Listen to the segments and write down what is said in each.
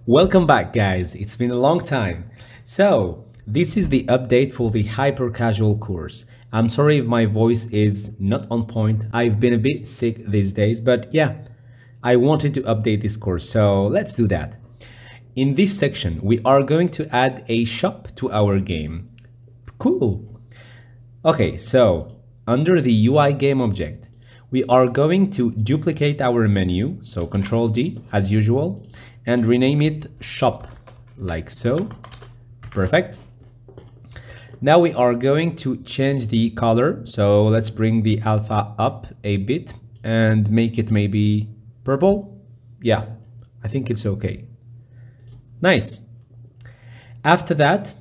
Welcome back, guys. It's been a long time. So, this is the update for the hyper casual course. I'm sorry if my voice is not on point. I've been a bit sick these days, but yeah, I wanted to update this course, so let's do that. In this section, we are going to add a shop to our game. Cool. Okay, so under the UI game object, we are going to duplicate our menu, so Control D as usual, and rename it shop, like so. Perfect. Now we are going to change the color, so let's bring the alpha up a bit and make it maybe purple. Yeah, I think it's okay. Nice. After that,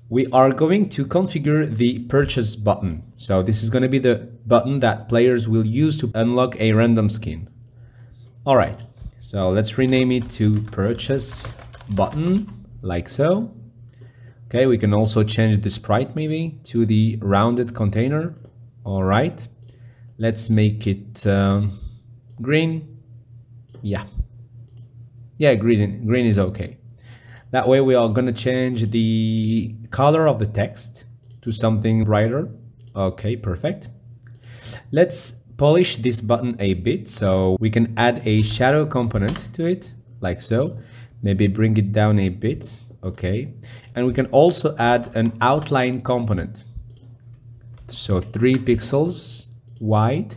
we are going to configure the purchase button. So this is going to be the button that players will use to unlock a random skin. All right, so let's rename it to purchase button, like so. Okay, we can also change the sprite maybe to the rounded container. All right, let's make it green. Yeah, green is okay. That way we are going to change the color of the text to something brighter. Okay, perfect. Let's polish this button a bit so we can add a shadow component to it, like so. Maybe bring it down a bit. Okay. And we can also add an outline component. So 3 pixels wide.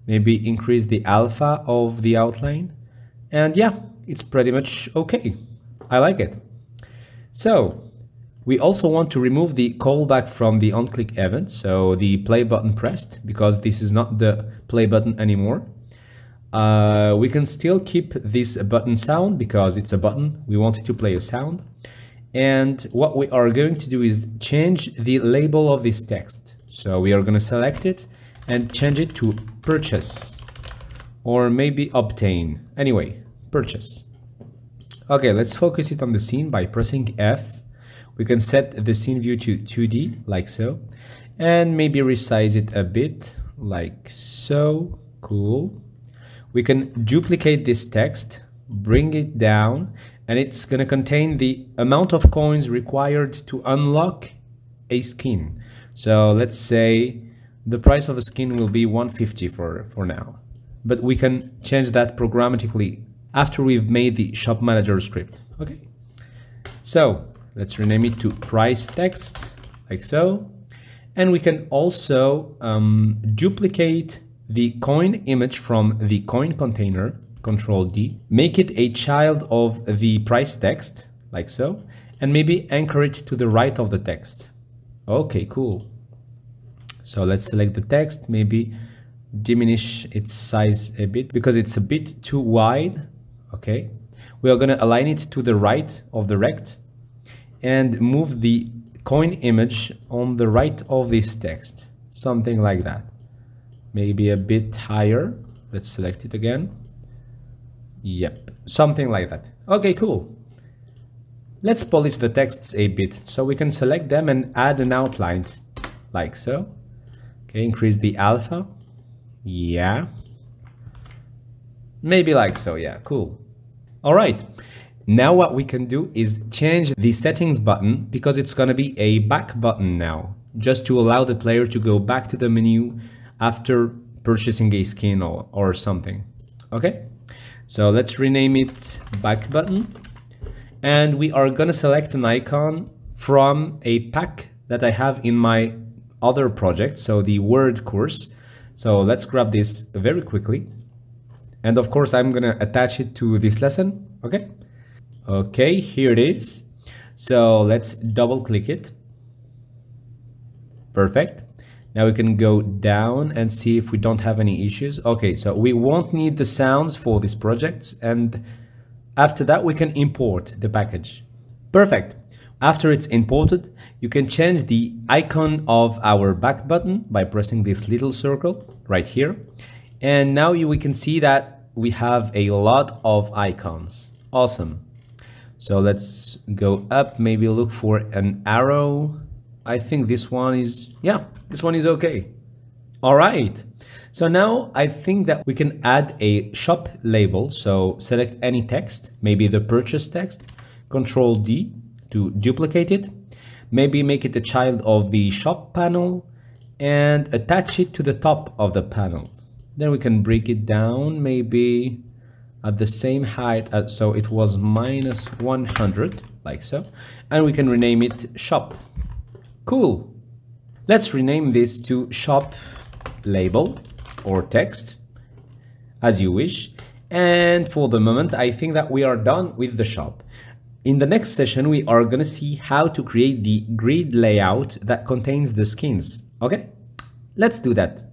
Maybe increase the alpha of the outline. And yeah, it's pretty much okay. I like it. So we also want to remove the callback from the onClick event, so the play button pressed, because this is not the play button anymore. We can still keep this button sound because it's a button. We want it to play a sound. And what we are going to do is change the label of this text. So we are going to select it and change it to purchase, or maybe obtain. Anyway, purchase. Okay, let's focus it on the scene by pressing F. We can set the scene view to 2D, like so, and maybe resize it a bit, like so. Cool. We can duplicate this text, bring it down, and it's going to contain the amount of coins required to unlock a skin. So let's say the price of a skin will be 150 for now, but we can change that programmatically after we've made the shop manager script. Okay, so let's rename it to price text, like so. And we can also duplicate the coin image from the coin container, Control D, make it a child of the price text, like so, and maybe anchor it to the right of the text. Okay, cool. So let's select the text, maybe diminish its size a bit because it's a bit too wide. Okay, we are going to align it to the right of the rect and move the coin image on the right of this text, something like that. Maybe a bit higher. Let's select it again. Yep, something like that. Okay, cool. Let's polish the texts a bit so we can select them and add an outline, like so. Okay, increase the alpha. Yeah. Maybe like so, yeah, cool. All right, now what we can do is change the settings button because it's going to be a back button now, just to allow the player to go back to the menu after purchasing a skin or something. Okay, so let's rename it back button. And we are going to select an icon from a pack that I have in my other project, so the word course. So let's grab this very quickly. And of course, I'm going to attach it to this lesson. Okay. Okay, here it is. So let's double click it. Perfect. Now we can go down and see if we don't have any issues. Okay, so we won't need the sounds for these projects. And after that, we can import the package. Perfect. After it's imported, you can change the icon of our back button by pressing this little circle right here. And now we can see that we have a lot of icons. Awesome. So let's go up, maybe look for an arrow. I think this one is, yeah, this one is okay. All right. So now I think that we can add a shop label. So select any text, maybe the purchase text, Control D to duplicate it. Maybe make it a child of the shop panel and attach it to the top of the panel. Then we can break it down maybe at the same height as, so it was -100, like so. And we can rename it shop. Cool. Let's rename this to shop label or text, as you wish. And for the moment, I think that we are done with the shop. In the next session, we are going to see how to create the grid layout that contains the skins. Okay, let's do that.